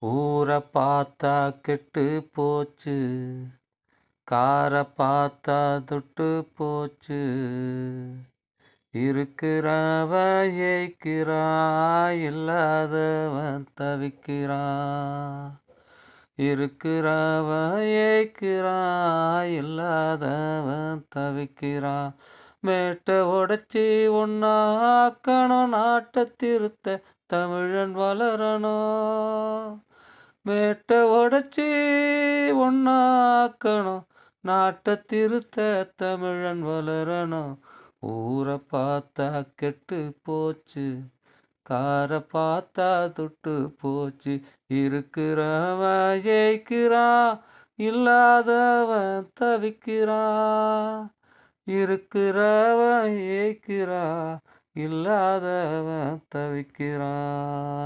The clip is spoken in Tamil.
ஊர பார்த்தா கெட்டு போச்சு, கார பார்த்தா துட்டு போச்சு. இருக்கிறவன் ஏய்க்கிறான், இல்லாதவன் தவிக்கிறான். இருக்கிறவன் ஏய்க்கிறான், இல்லாதவன் தவிக்கிறான். மேட்டை உடைச்சி ஒன்னாக்கணும், நாட்டை திருத்த தமிழன் வளரணும். மேட்டை உடைச்சி ஒன்னாக்கணும், நாட்டை திருத்த தமிழன் வளரணும். ஊரை பார்த்தா கெட்டு போச்சு, கார பார்த்தா துட்டு போச்சு. இருக்கிறவன் ஜெயிக்கிறான், இல்லாதவன் தவிக்கிறான். இருக்கிறவன் ஏய்க்கிறான், இல்லாதவன் தவிக்கிறான்.